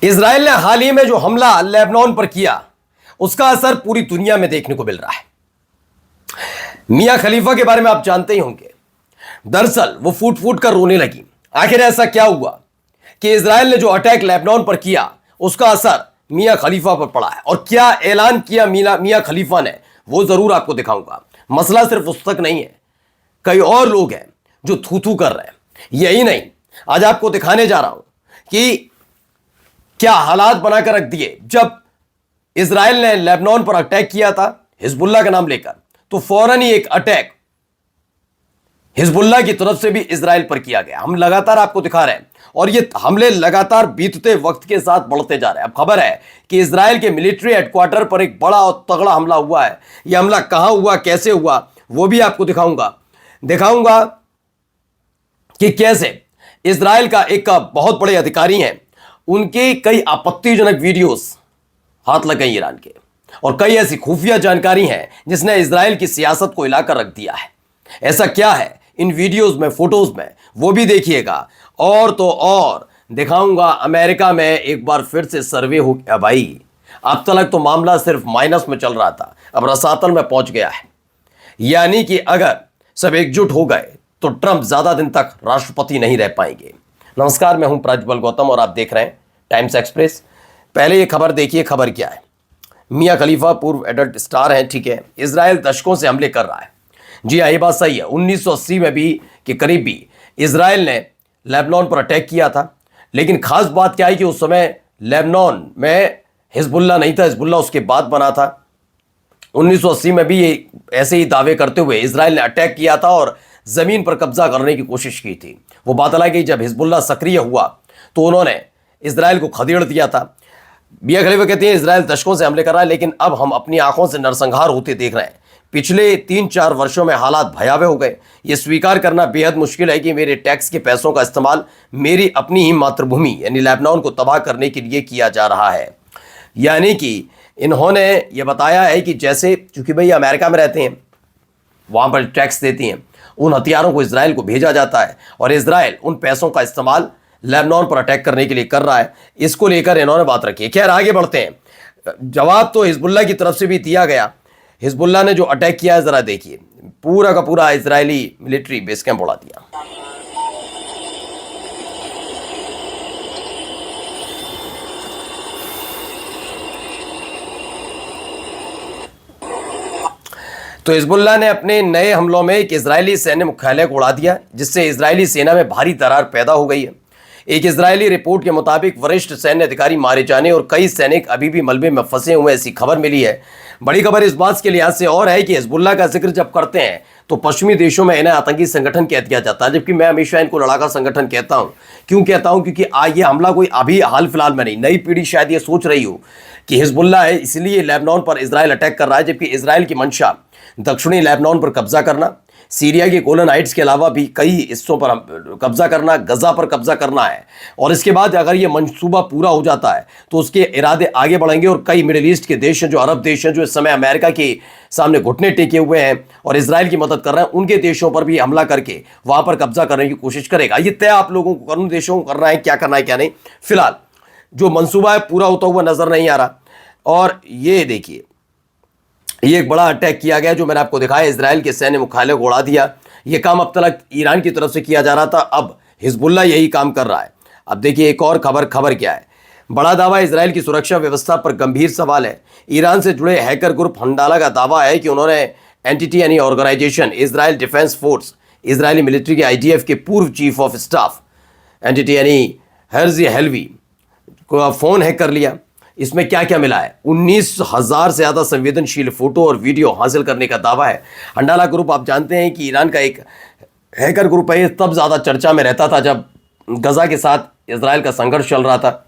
Israel ने हाल ही में जो हमला लेबनान पर किया उसका असर पूरी दुनिया में देखने को मिल रहा है। मियां खलीफा के बारे में आप जानते ही होंगे। दरअसल वो फूट फूट कर रोने लगी। आखिर ऐसा क्या हुआ कि इजराइल ने जो अटैक लेबनान पर किया उसका असर मियां खलीफा पर पड़ा है, और क्या ऐलान किया मियां खलीफा ने वो जरूर आपको दिखाऊंगा। मसला सिर्फ उस तक नहीं है, कई और लोग हैं जो थू थू कर रहे हैं। यही नहीं, आज आपको दिखाने जा रहा हूं कि क्या हालात बनाकर रख दिए। जब इजराइल ने लेबनान पर अटैक किया था हिजबुल्लाह का नाम लेकर, तो फौरन ही एक अटैक हिजबुल्लाह की तरफ से भी इजराइल पर किया गया। हम लगातार आपको दिखा रहे हैं और ये हमले लगातार बीतते वक्त के साथ बढ़ते जा रहे हैं। अब खबर है कि इजराइल के मिलिट्री हेडक्वार्टर पर एक बड़ा और तगड़ा हमला हुआ है। यह हमला कहां हुआ, कैसे हुआ, वो भी आपको दिखाऊंगा कि कैसे इजराइल का एक बहुत बड़े अधिकारी हैं, उनके कई आपत्तिजनक वीडियोस हाथ लग गई ईरान के, और कई ऐसी खुफिया जानकारी है जिसने इजराइल की सियासत को हिलाकर रख दिया है। ऐसा क्या है इन वीडियोस में, फोटोज में, वो भी देखिएगा। और तो और दिखाऊंगा अमेरिका में एक बार फिर से सर्वे हो गया भाई। अब तक तो मामला सिर्फ माइनस में चल रहा था, अब रसातल में पहुंच गया है। यानी कि अगर सब एकजुट हो गए तो ट्रंप ज्यादा दिन तक राष्ट्रपति नहीं रह पाएंगे। नमस्कार, मैं हूं प्रज्वल गौतम और आप देख रहे हैं टाइम्स एक्सप्रेस। पहले ये खबर देखिए। खबर क्या है? मियां खलीफा पूर्व एडल्ट स्टार हैं, ठीक है। इजराइल दशकों से हमले कर रहा है। जी हाँ, ये बात सही है। 1980 में भी के करीब भी इजराइल ने लेबनान पर अटैक किया था, लेकिन खास बात क्या है कि उस समय लेबनान में हिजबुल्लाह नहीं था, हिजबुल्लाह उसके बाद बना था। 1980 में भी ये ऐसे ही दावे करते हुए इजराइल ने अटैक किया था और जमीन पर कब्जा करने की कोशिश की थी। वो बात अलग है, जब हिजबुल्लाह सक्रिय हुआ तो उन्होंने इजराइल को खदेड़ दिया था। मियां खलीफा कहते हैं इजराइल दशकों से हमले कर रहा है, लेकिन अब हम अपनी आंखों से नरसंहार होते देख रहे हैं। पिछले 3-4 वर्षों में हालात भयावह हो गए। ये स्वीकार करना बेहद मुश्किल है कि मेरे टैक्स के पैसों का इस्तेमाल मेरी अपनी ही मातृभूमि यानी लेबनान को तबाह करने के लिए किया जा रहा है। यानी कि इन्होंने ये बताया है कि जैसे, चूंकि भाई अमेरिका में रहते हैं, वहां पर टैक्स देती हैं, उन हथियारों को इजराइल को भेजा जाता है और इजराइल उन पैसों का इस्तेमाल लेबनान पर अटैक करने के लिए कर रहा है। इसको लेकर इन्होंने बात रखी है। खैर, आगे बढ़ते हैं। जवाब तो हिजबुल्लाह की तरफ से भी दिया गया। हिजबुल्लाह ने जो अटैक किया है जरा देखिए। पूरा का पूरा इजरायली मिलिट्री बेस कैंप उड़ा दिया। तो हिजबुल्लाह ने अपने नए हमलों में एक इजरायली सैन्य मुख्यालय को उड़ा दिया, जिससे इजरायली सेना में भारी दरार पैदा हो गई है। एक इजरायली रिपोर्ट के मुताबिक वरिष्ठ सैन्य अधिकारी मारे जाने और कई सैनिक अभी भी मलबे में फंसे हुए, ऐसी खबर मिली है। बड़ी खबर इस बात के लिहाज से और है कि हिजबुल्लाह का जिक्र जब करते हैं तो पश्चिमी देशों में इन्हें आतंकी संगठन कह दिया जाता है, जबकि मैं हमेशा इनको लड़ाका संगठन कहता हूं। क्यों कहता हूं? क्योंकि ये हमला कोई अभी हाल फिलहाल में नहीं, नई पीढ़ी शायद ये सोच रही हो कि हिजबुल्लाह है इसलिए लेबनान पर इजराइल अटैक कर रहा है, जबकि इजराइल की मंशा दक्षिणी लेबनान पर कब्जा करना, सीरिया के गोलन हाइट्स के अलावा भी कई हिस्सों पर कब्जा करना, गजा पर कब्जा करना है। और इसके बाद अगर ये मंसूबा पूरा हो जाता है तो उसके इरादे आगे बढ़ेंगे और कई मिडिल ईस्ट के देश हैं, जो अरब देश हैं, जो इस समय अमेरिका के सामने घुटने टेके हुए हैं और इजराइल की मदद कर रहे हैं, उनके देशों पर भी हमला करके वहां पर कब्जा करने की कोशिश करेगा। ये तय आप लोगों को, उन देशों को करना है, क्या करना है क्या नहीं। फिलहाल जो मंसूबा है पूरा होता हुआ नजर नहीं आ रहा। और ये देखिए, ये एक बड़ा अटैक किया गया जो मैंने आपको दिखाया। इजराइल के सैन्य मुख्यालय को उड़ा दिया। ये काम अब तक ईरान की तरफ से किया जा रहा था, अब हिजबुल्लाह यही काम कर रहा है। अब देखिए एक और खबर क्या है। बड़ा दावा, इजराइल की सुरक्षा व्यवस्था पर गंभीर सवाल है। ईरान से जुड़े हैकर ग्रुप हंडाला का दावा है कि उन्होंने एनटीटी यानी organization Israel Defence Force, Israeli military के IDF के पूर्व चीफ ऑफ स्टाफ एनटीटी यानी हर्जी हेलवी को फोन हैक कर लिया। इसमें क्या क्या मिला है? 19,000 से ज़्यादा संवेदनशील फोटो और वीडियो हासिल करने का दावा है। हंडाला ग्रुप आप जानते हैं कि ईरान का एक हैकर ग्रुप है। तब ज़्यादा चर्चा में रहता था जब गजा के साथ इजराइल का संघर्ष चल रहा था।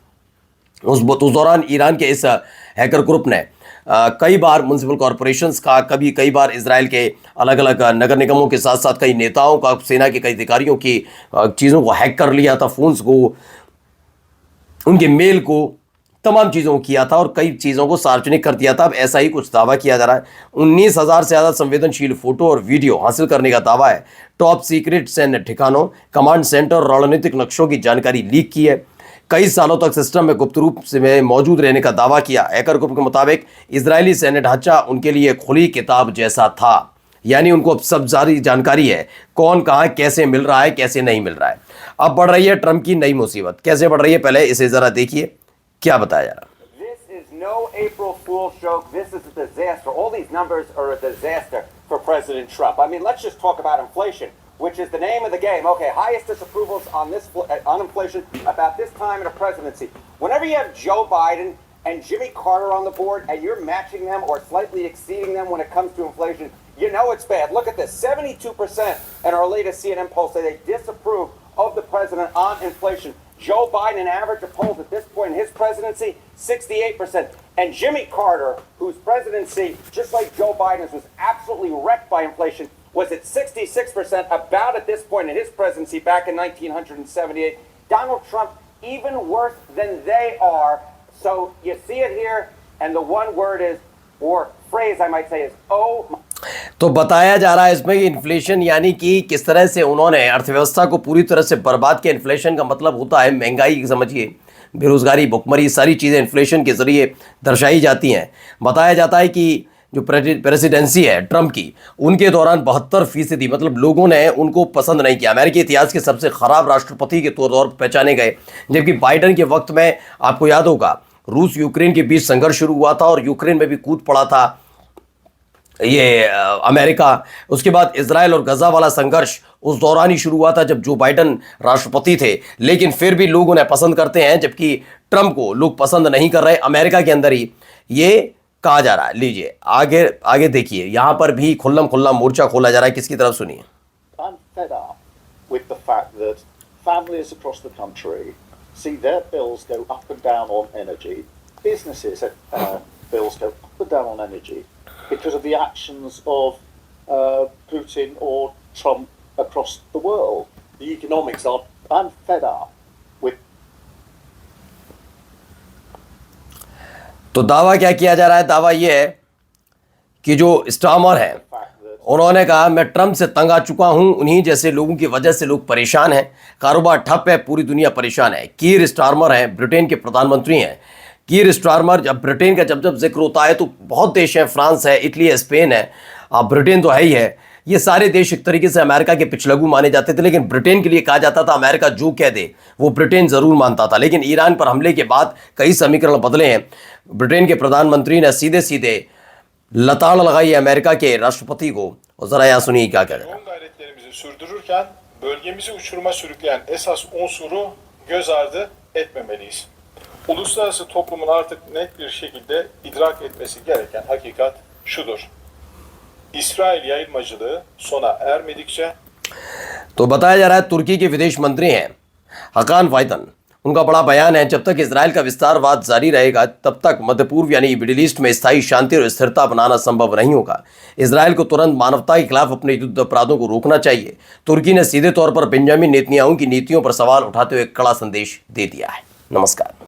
उस दौरान ईरान के इस हैकर ग्रुप ने कई बार म्युनिसिपल कॉरपोरेशंस का, कई बार इजराइल के अलग अलग नगर निगमों के साथ साथ कई नेताओं का, सेना के कई अधिकारियों की चीज़ों को हैक कर लिया था, फोन्स को, उनके मेल को, तमाम चीज़ों को किया था और कई चीज़ों को सार्वजनिक कर दिया था। अब ऐसा ही कुछ दावा किया जा रहा है। 19,000 से ज़्यादा संवेदनशील फोटो और वीडियो हासिल करने का दावा है। टॉप सीक्रेट सैन्य ठिकानों, कमांड सेंटर और रणनीतिक नक्शों की जानकारी लीक की है। कई सालों तक सिस्टम में गुप्त रूप से में मौजूद रहने का दावा किया। हैकर ग्रुप के मुताबिक इजरायली सैन्य ढांचा उनके लिए खुली किताब जैसा था, यानी उनको अब सब सारी जानकारी है कौन कहाँ कैसे मिल रहा है, कैसे नहीं मिल रहा है। अब बढ़ रही है ट्रंप की नई मुसीबत। कैसे बढ़ रही है, पहले इसे जरा देखिए क्या बताया जा रहा है। No April Fool's joke. This is a disaster. All these numbers are a disaster for President Trump. I mean, let's just talk about inflation, which is the name of the game. Okay, highest disapprovals on inflation about this time in a presidency. Whenever you have Joe Biden and Jimmy Carter on the board and you're matching them or slightly exceeding them when it comes to inflation, you know it's bad. Look at this. 72% in our latest CNN poll say they disapprove of the president on inflation. Joe Biden, average of polls at this point in his presidency, 68%. And Jimmy Carter, whose presidency, just like Joe Biden's, was absolutely wrecked by inflation, was at 66% about at this point in his presidency back in 1978. Donald Trump, even worse than they are. So you see it here, and the one word is, or phrase I might say is, oh. तो बताया जा रहा है इसमें कि inflation यानी कि किस तरह से उन्होंने अर्थव्यवस्था को पूरी तरह से बर्बाद किया। इन्फ्लेशन का मतलब होता है महंगाई, समझिए, बेरोजगारी, भुखमरी, सारी चीज़ें इन्फ्लेशन के जरिए दर्शाई जाती हैं। बताया जाता है कि जो प्रेसिडेंसी है ट्रंप की, उनके दौरान 72% मतलब लोगों ने उनको पसंद नहीं किया। अमेरिकी इतिहास के सबसे ख़राब राष्ट्रपति के तौर पर पहचाने गए। जबकि बाइडन के वक्त में आपको याद होगा रूस यूक्रेन के बीच संघर्ष शुरू हुआ था और यूक्रेन में भी कूद पड़ा था ये अमेरिका। उसके बाद इजराइल और गजा वाला संघर्ष उस दौरान ही शुरू हुआ था जब जो बाइडन राष्ट्रपति थे। लेकिन फिर भी लोग उन्हें पसंद करते हैं, जबकि ट्रंप को लोग पसंद नहीं कर रहे। अमेरिका के अंदर ही ये कहा जा रहा है। लीजिए आगे आगे देखिए, यहां पर भी खुल्लम खुल्ला मोर्चा खोला जा रहा है। किसकी तरफ सुनिए। I'm fed up with the fact that families across the country see their bills go up and down on energy, businesses bills go up and down on energy because of the actions of Putin or Trump across the world. The economics are, I'm fed up with. तो दावा क्या किया जा रहा है? दावा ये है कि जो स्टार्मर है उन्होंने कहा मैं ट्रंप से तंग आ चुका हूं, उन्हीं जैसे लोगों की वजह से लोग परेशान हैं, कारोबार ठप है, पूरी दुनिया परेशान है। कीर स्टार्मर हैं, ब्रिटेन के प्रधानमंत्री हैं। कीर स्टार्मर, जब ब्रिटेन का जब जिक्र होता है तो बहुत देश हैं, फ्रांस है, इटली है, स्पेन है, ब्रिटेन तो है ही है। ये सारे देश एक तरीके से अमेरिका के पिछलगू माने जाते थे, लेकिन ब्रिटेन के लिए कहा जाता था अमेरिका जो कह दे वो ब्रिटेन ज़रूर मानता था। लेकिन ईरान पर हमले के बाद कई समीकरण बदले हैं। ब्रिटेन के प्रधानमंत्री ने सीधे सीधे लताड़ लगाई अमेरिका के राष्ट्रपति को। और ज़रा यहाँ सुनिए क्या कह रहे हैं। Gayretlerimizi sürdürürken bölgemizi uçuruma sürükleyen esas unsuru göz ardı etmemeliyiz. Uluslararası toplumun artık net bir şekilde idrak etmesi gereken hakikat şudur. İsrail yayılmacılığı sona ermedikçe तो बताया जा रहा है तुर्की के विदेश मंत्री हैं हकान फाइदन, उनका बड़ा बयान है युद्ध तक इजराइल का विस्तारवाद जारी रहेगा तब तक मध्य पूर्व यानी मिडिल ईस्ट में स्थायी शांति और स्थिरता बनाना संभव नहीं होगा। इजराइल को तुरंत मानवता के खिलाफ अपने युद्ध अपराधों को रोकना चाहिए। तुर्की ने सीधे तौर पर बेंजामिन नेतन्याहू की नीतियों पर सवाल उठाते हुए कड़ा संदेश दे दिया है। नमस्कार।